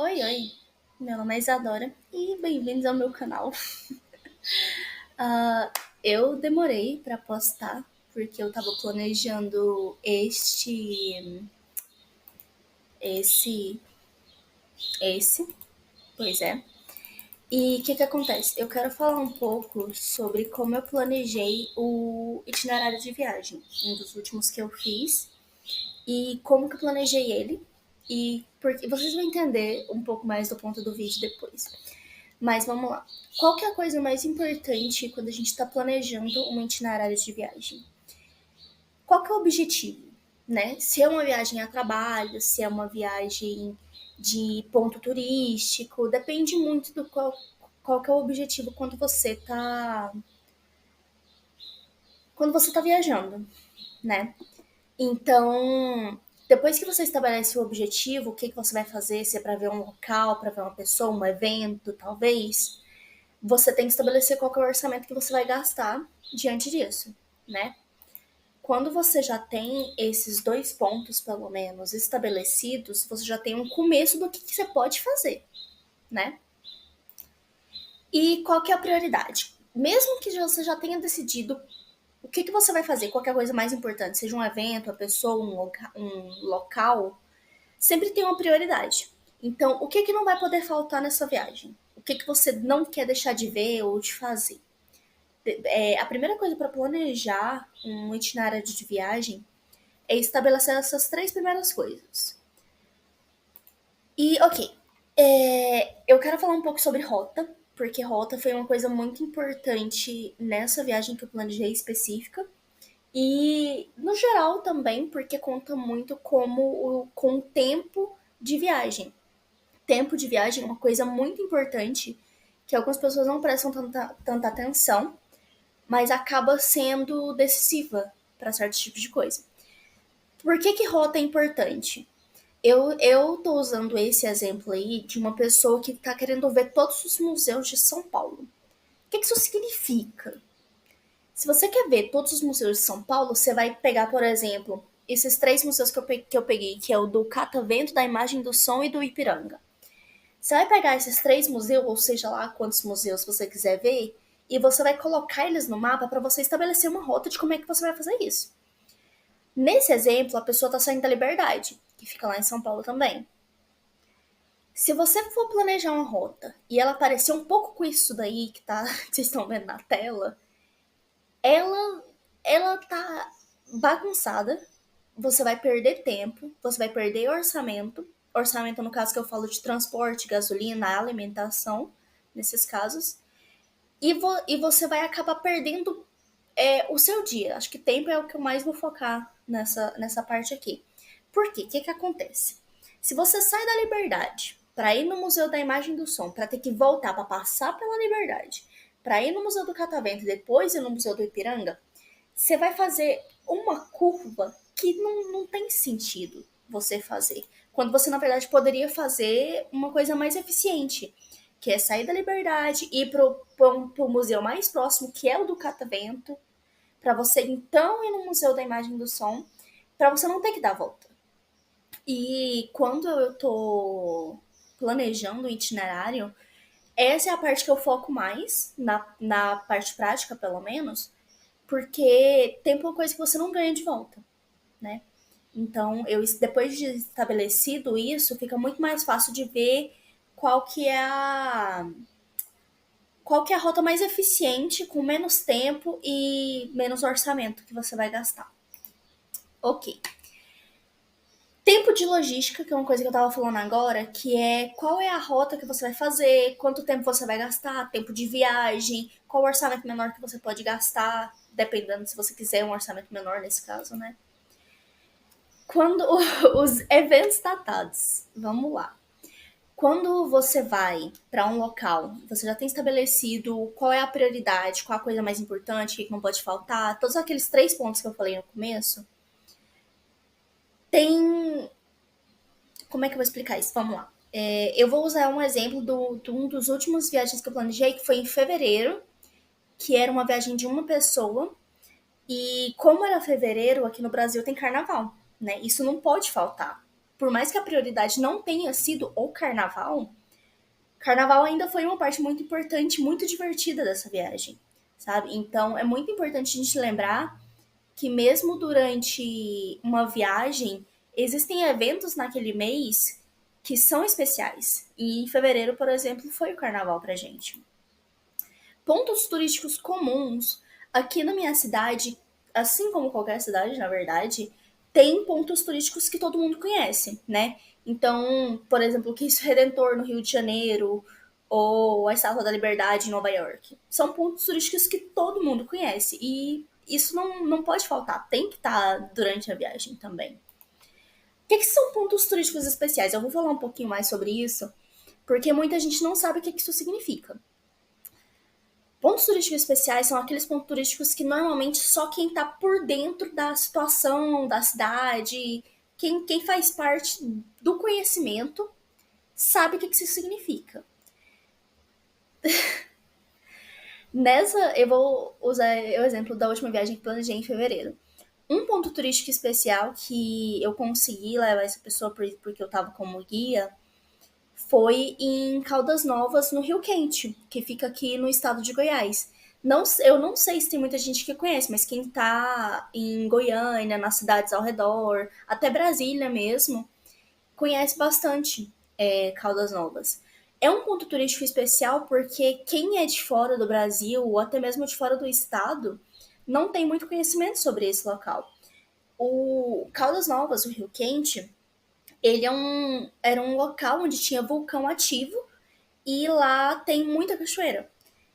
Oi, oi, meu nome é Isadora e bem-vindos ao meu canal. Eu demorei pra postar porque eu tava planejando esse, pois é. E o que acontece? Eu quero falar um pouco sobre como eu planejei o itinerário de viagem, um dos últimos que eu fiz, e como que eu planejei ele. E porque vocês vão entender um pouco mais do ponto do vídeo depois. Mas vamos lá. Qual que é a coisa mais importante quando a gente está planejando um itinerário de viagem? Qual que é o objetivo, né? Se é uma viagem a trabalho, se é uma viagem de ponto turístico, depende muito do qual que é o objetivo quando você tá viajando, né? Então, depois que você estabelece o objetivo, o que, que você vai fazer, se é para ver um local, para ver uma pessoa, um evento, talvez, você tem que estabelecer qual que é o orçamento que você vai gastar diante disso, né? Quando você já tem esses dois pontos, pelo menos, estabelecidos, você já tem um começo do que você pode fazer, né? E qual que é a prioridade? Mesmo que você já tenha decidido o que, que você vai fazer, qual que é a coisa mais importante, seja um evento, uma pessoa, um local, sempre tem uma prioridade. Então, o que, que não vai poder faltar nessa viagem? O que, que você não quer deixar de ver ou de fazer? A primeira coisa para planejar um itinerário de viagem é estabelecer essas três primeiras coisas. E, ok, eu quero falar um pouco sobre rota, porque rota foi uma coisa muito importante nessa viagem que eu planejei específica. E, no geral, também, porque conta muito com o tempo de viagem. Tempo de viagem é uma coisa muito importante que algumas pessoas não prestam tanta atenção, mas acaba sendo decisiva para certos tipos de coisa. Por que, que rota é importante? Eu tô usando esse exemplo aí de uma pessoa que tá querendo ver todos os museus de São Paulo. O que, que isso significa? Se você quer ver todos os museus de São Paulo, você vai pegar, por exemplo, esses três museus que eu peguei, que é o do Catavento, da Imagem do Som e do Ipiranga. Você vai pegar esses três museus, ou seja lá quantos museus você quiser ver, e você vai colocar eles no mapa para você estabelecer uma rota de como é que você vai fazer isso. Nesse exemplo, a pessoa está saindo da Liberdade, que fica lá em São Paulo também. Se você for planejar uma rota e ela parecer um pouco com isso daí que vocês estão vendo na tela, ela, ela tá bagunçada, você vai perder tempo, você vai perder orçamento. Orçamento, no caso que eu falo de transporte, gasolina, alimentação, nesses casos. E você vai acabar perdendo o seu dia. Acho que tempo é o que eu mais vou focar nessa parte aqui. Por quê? O que, que acontece? Se você sai da Liberdade para ir no Museu da Imagem do Som, para ter que voltar para passar pela Liberdade, para ir no Museu do Catavento e depois ir no Museu do Ipiranga, você vai fazer uma curva que não tem sentido você fazer. Quando você, na verdade, poderia fazer uma coisa mais eficiente, que é sair da Liberdade e ir pro museu mais próximo, que é o do Catavento, para você então ir no Museu da Imagem do Som, para você não ter que dar a volta. E quando eu tô planejando o itinerário, essa é a parte que eu foco mais, na parte prática, pelo menos, porque tempo é uma coisa que você não ganha de volta, né? Então, depois de estabelecido isso, fica muito mais fácil de ver qual que é a qual que é a rota mais eficiente, com menos tempo e menos orçamento que você vai gastar. Ok. Tempo de logística, que é uma coisa que eu tava falando agora, que é qual é a rota que você vai fazer, quanto tempo você vai gastar, tempo de viagem, qual o orçamento menor que você pode gastar, dependendo se você quiser um orçamento menor nesse caso, né? Quando os eventos datados, vamos lá. Quando você vai para um local, você já tem estabelecido qual é a prioridade, qual a coisa mais importante, o que não pode faltar, todos aqueles três pontos que eu falei no começo, tem. Como é que eu vou explicar isso? Vamos lá. Eu vou usar um exemplo de um dos últimos viagens que eu planejei, que foi em fevereiro, que era uma viagem de uma pessoa. E como era fevereiro, aqui no Brasil tem carnaval, né? Isso não pode faltar. por mais que a prioridade não tenha sido o carnaval ainda foi uma parte muito importante, muito divertida dessa viagem, sabe? Então é muito importante a gente lembrar que mesmo durante uma viagem, existem eventos naquele mês que são especiais. E em fevereiro, por exemplo, foi o carnaval pra gente. Pontos turísticos comuns. Aqui na minha cidade, assim como qualquer cidade, na verdade, tem pontos turísticos que todo mundo conhece, né? Então, por exemplo, o Cristo Redentor no Rio de Janeiro, ou a Estátua da Liberdade em Nova York. São pontos turísticos que todo mundo conhece. E isso não pode faltar, tem que estar durante a viagem também. O que são pontos turísticos especiais? Eu vou falar um pouquinho mais sobre isso, porque muita gente não sabe o que isso significa. Pontos turísticos especiais são aqueles pontos turísticos que normalmente só quem está por dentro da situação, da cidade, quem faz parte do conhecimento, sabe o que isso significa. Eu vou usar o exemplo da última viagem que planejei em fevereiro. Um ponto turístico especial que eu consegui levar essa pessoa porque eu estava como guia foi em Caldas Novas, no Rio Quente, que fica aqui no estado de Goiás. Eu não sei se tem muita gente que conhece, mas quem tá em Goiânia, nas cidades ao redor, até Brasília mesmo, conhece bastante Caldas Novas. É um ponto turístico especial porque quem é de fora do Brasil, ou até mesmo de fora do estado, não tem muito conhecimento sobre esse local. O Caldas Novas, o Rio Quente, era um local onde tinha vulcão ativo e lá tem muita cachoeira.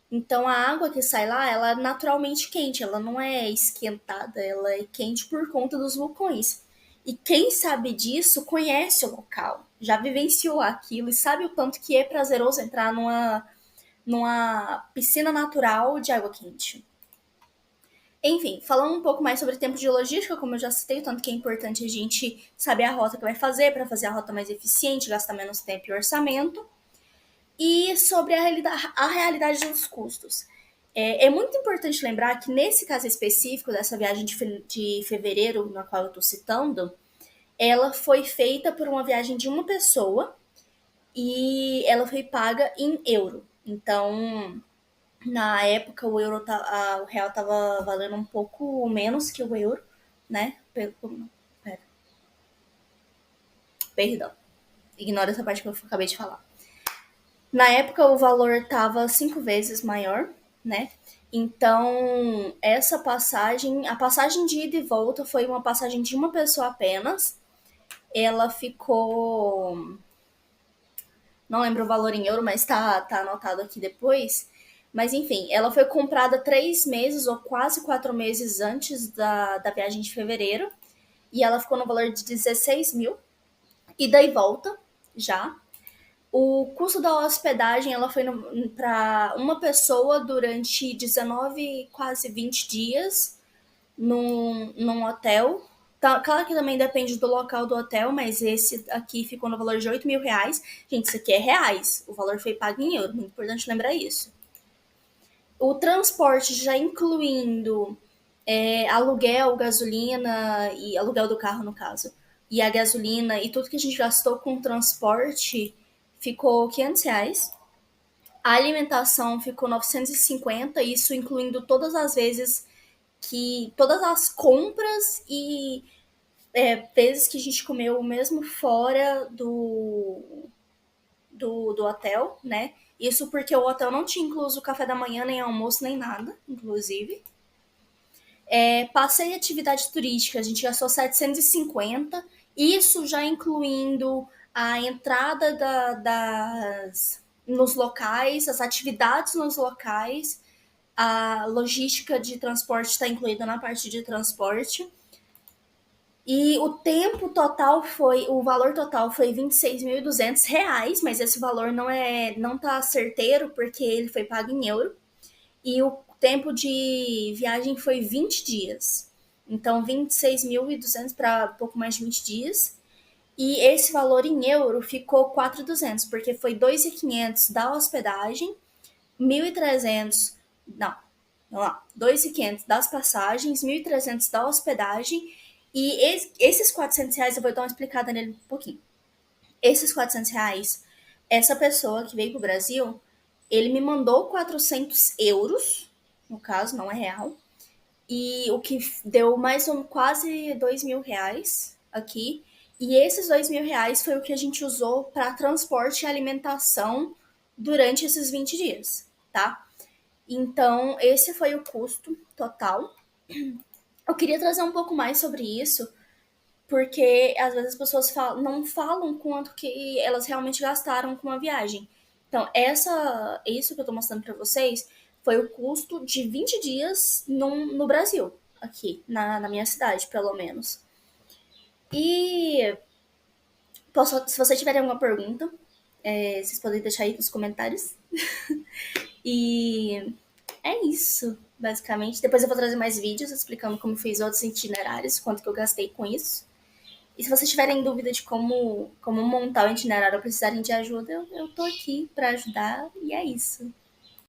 Então a água que sai lá, ela é naturalmente quente, ela não é esquentada, ela é quente por conta dos vulcões. E quem sabe disso conhece o local, já vivenciou aquilo e sabe o tanto que é prazeroso entrar numa piscina natural de água quente. Enfim, falando um pouco mais sobre tempo de logística, como eu já citei, o tanto que é importante a gente saber a rota que vai fazer para fazer a rota mais eficiente, gastar menos tempo e orçamento. E sobre a realidade dos custos. É muito importante lembrar que nesse caso específico dessa viagem de fevereiro, na qual eu estou citando, ela foi feita por uma viagem de uma pessoa e ela foi paga em euro. Então, na época, o real estava valendo um pouco menos que o euro, né? Perdão, ignora essa parte que eu acabei de falar. Na época, o valor estava 5 vezes maior, né? Então, a passagem de ida e volta foi uma passagem de uma pessoa apenas. Ela ficou. Não lembro o valor em euro, mas tá anotado aqui depois. Mas enfim, ela foi comprada 3 meses ou quase 4 meses antes da viagem de fevereiro. E ela ficou no valor de 16 mil. Ida e volta, já. O custo da hospedagem ela foi para uma pessoa durante 19, quase 20 dias num hotel. Tá, claro que também depende do local do hotel, mas esse aqui ficou no valor de 8 mil reais. Gente, isso aqui é reais. O valor foi pago em euro, muito importante lembrar isso. O transporte já incluindo aluguel, gasolina e aluguel do carro no caso, e a gasolina e tudo que a gente gastou com transporte ficou R$ 500. A alimentação ficou 950, isso incluindo todas as vezes todas as compras e vezes que a gente comeu mesmo fora do hotel, né? Isso porque o hotel não tinha incluso café da manhã, nem almoço, nem nada, inclusive. Passeio e atividade turística, a gente gastou 750, isso já incluindo a entrada nos locais, as atividades nos locais, a logística de transporte está incluída na parte de transporte. E o valor total foi R$ 26.200, mas esse valor não tá certeiro porque ele foi pago em euro. E o tempo de viagem foi 20 dias. Então, 26.200 para pouco mais de 20 dias. E esse valor em euro ficou 4.200, porque foi 2.500 da hospedagem, 1.300, não, vamos lá, 2.500 das passagens, 1.300 da hospedagem E esses R$ 400, eu vou dar uma explicada nele um pouquinho. Esses R$ 400, essa pessoa que veio pro Brasil, ele me mandou 400 euros, no caso, não é real, e o que deu mais ou quase R$ 2.000 aqui. E esses R$ 2.000 foi o que a gente usou para transporte e alimentação durante esses 20 dias, tá? Então, esse foi o custo total. Eu queria trazer um pouco mais sobre isso, porque às vezes as pessoas não falam quanto que elas realmente gastaram com a viagem. Então, isso que eu tô mostrando para vocês foi o custo de 20 dias no Brasil, aqui, na minha cidade, pelo menos. E se vocês tiverem alguma pergunta, vocês podem deixar aí nos comentários. E é isso, basicamente. Depois eu vou trazer mais vídeos explicando como fiz outros itinerários, quanto que eu gastei com isso. E se vocês tiverem dúvida de como montar o itinerário ou precisarem de ajuda, eu tô aqui para ajudar. E é isso.